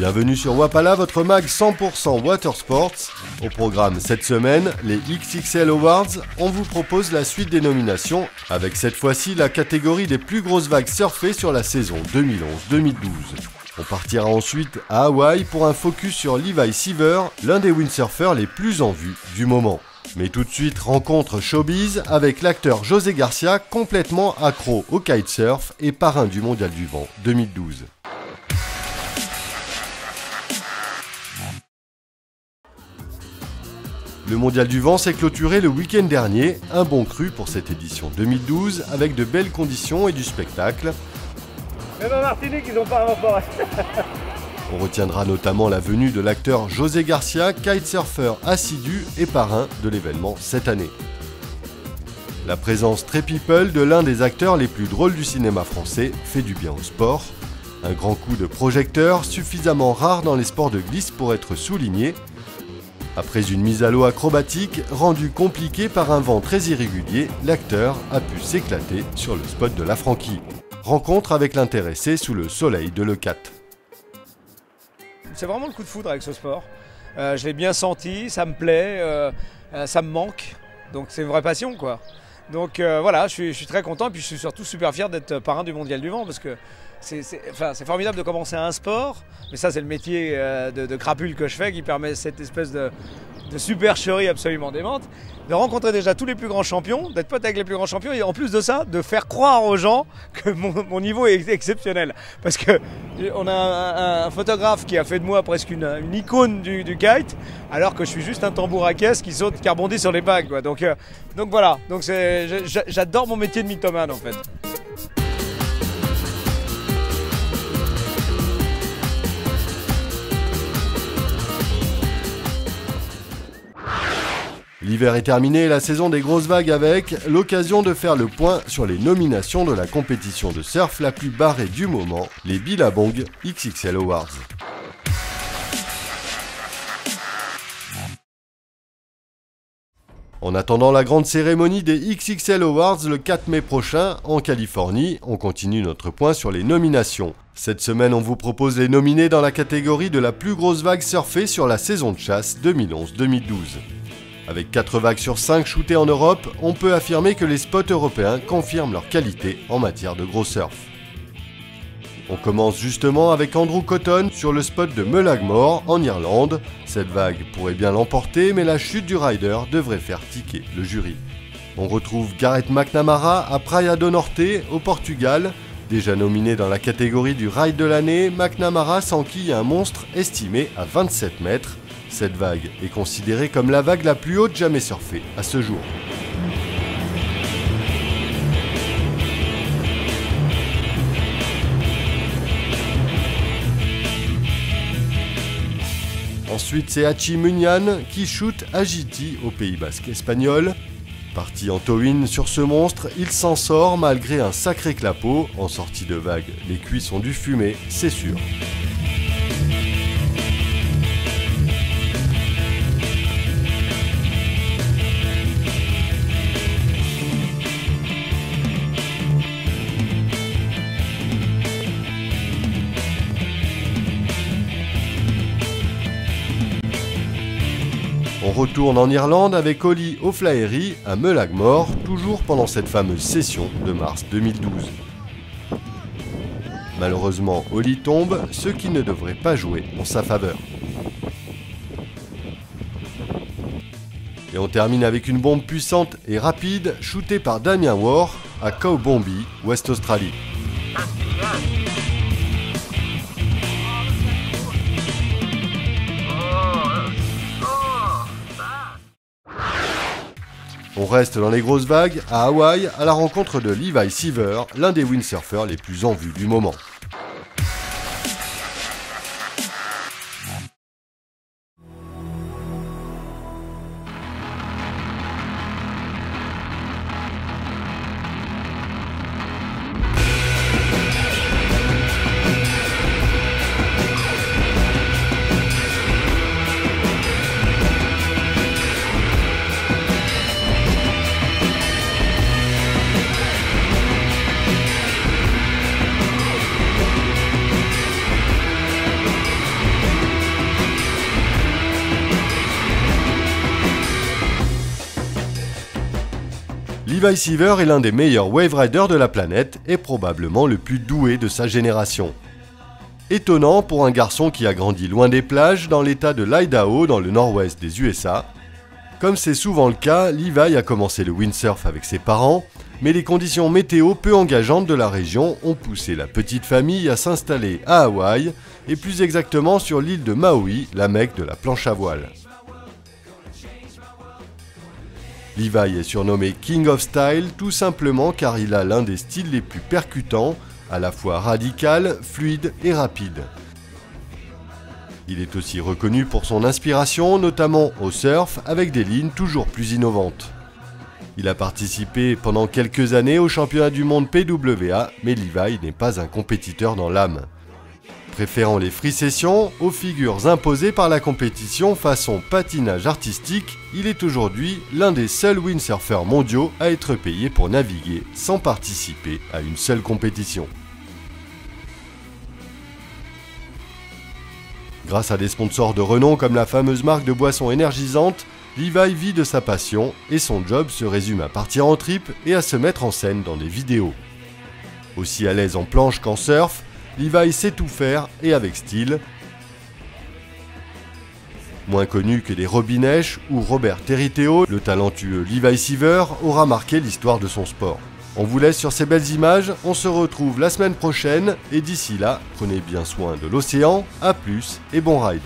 Bienvenue sur Wapala, votre mag 100% Watersports. Au programme cette semaine, les XXL Awards, on vous propose la suite des nominations, avec cette fois-ci la catégorie des plus grosses vagues surfées sur la saison 2011-2012. On partira ensuite à Hawaï pour un focus sur Levi Seaver, l'un des windsurfers les plus en vue du moment. Mais tout de suite, rencontre showbiz avec l'acteur José Garcia, complètement accro au kitesurf et parrain du Mondial du Vent 2012. Le Mondial du Vent s'est clôturé le week-end dernier, un bon cru pour cette édition 2012 avec de belles conditions et du spectacle. Même en Martinique, ils n'ont pas un rapport. On retiendra notamment la venue de l'acteur José Garcia, kitesurfer assidu et parrain de l'événement cette année. La présence très people de l'un des acteurs les plus drôles du cinéma français fait du bien au sport. Un grand coup de projecteur suffisamment rare dans les sports de glisse pour être souligné. Après une mise à l'eau acrobatique rendue compliquée par un vent très irrégulier, l'acteur a pu s'éclater sur le spot de la Franquie. Rencontre avec l'intéressé sous le soleil de Leucate. C'est vraiment le coup de foudre avec ce sport. Je l'ai bien senti, ça me plaît, ça me manque. Donc c'est une vraie passion quoi. Donc voilà, je suis très content et puis je suis surtout super fier d'être parrain du Mondial du Vent parce que c'est formidable de commencer un sport, mais ça c'est le métier de crapule que je fais qui permet cette espèce de supercherie absolument démente, de rencontrer déjà tous les plus grands champions, d'être pote avec les plus grands champions et en plus de ça, de faire croire aux gens que mon niveau est exceptionnel. Parce que on a un photographe qui a fait de moi presque une icône du kite, alors que je suis juste un tambour à caisse qui saute, qui rebondit sur les vagues, quoi. Donc voilà, donc j'adore mon métier de mythomane en fait. L'hiver est terminé et la saison des grosses vagues avec l'occasion de faire le point sur les nominations de la compétition de surf la plus barrée du moment, les Billabong XXL Awards. En attendant la grande cérémonie des XXL Awards le 4 mai prochain en Californie, on continue notre point sur les nominations. Cette semaine, on vous propose les nominés dans la catégorie de la plus grosse vague surfée sur la saison de chasse 2011-2012. Avec 4 vagues sur 5 shootées en Europe, on peut affirmer que les spots européens confirment leur qualité en matière de gros surf. On commence justement avec Andrew Cotton sur le spot de Mullaghmore en Irlande. Cette vague pourrait bien l'emporter, mais la chute du rider devrait faire tiquer le jury. On retrouve Gareth McNamara à Praia do Norte au Portugal. Déjà nominé dans la catégorie du ride de l'année, McNamara s'enquille un monstre estimé à 27 mètres. Cette vague est considérée comme la vague la plus haute jamais surfée à ce jour. Ensuite, c'est Hachi Munian qui shoot Agiti au Pays Basque espagnol. Parti en tow-in sur ce monstre, il s'en sort malgré un sacré clapot. En sortie de vague, les cuisses ont dû fumer, c'est sûr. On retourne en Irlande avec Ollie O'Flaherty à Mullaghmore, toujours pendant cette fameuse session de mars 2012. Malheureusement, Ollie tombe, ce qui ne devrait pas jouer en sa faveur. Et on termine avec une bombe puissante et rapide, shootée par Damien War à Cowbombie, Ouest Australie. On reste dans les grosses vagues à Hawaï à la rencontre de Levi Seaver, l'un des windsurfers les plus en vue du moment. Levi Seaver est l'un des meilleurs wave riders de la planète et probablement le plus doué de sa génération. Étonnant pour un garçon qui a grandi loin des plages dans l'état de l'Idaho dans le nord-ouest des USA. Comme c'est souvent le cas, Levi a commencé le windsurf avec ses parents, mais les conditions météo peu engageantes de la région ont poussé la petite famille à s'installer à Hawaï, et plus exactement sur l'île de Maui, la mecque de la planche à voile. Levi est surnommé King of Style tout simplement car il a l'un des styles les plus percutants, à la fois radical, fluide et rapide. Il est aussi reconnu pour son inspiration, notamment au surf, avec des lignes toujours plus innovantes. Il a participé pendant quelques années au championnat du monde PWA, mais Levi n'est pas un compétiteur dans l'âme. Préférant les free sessions aux figures imposées par la compétition façon patinage artistique, il est aujourd'hui l'un des seuls windsurfers mondiaux à être payé pour naviguer sans participer à une seule compétition. Grâce à des sponsors de renom comme la fameuse marque de boissons énergisantes, Levi vit de sa passion et son job se résume à partir en trip et à se mettre en scène dans des vidéos. Aussi à l'aise en planche qu'en surf, Levi sait tout faire et avec style. Moins connu que des Robin Esch ou Robert Territeo, le talentueux Levi Seaver aura marqué l'histoire de son sport. On vous laisse sur ces belles images, on se retrouve la semaine prochaine et d'ici là, prenez bien soin de l'océan, à plus et bon ride.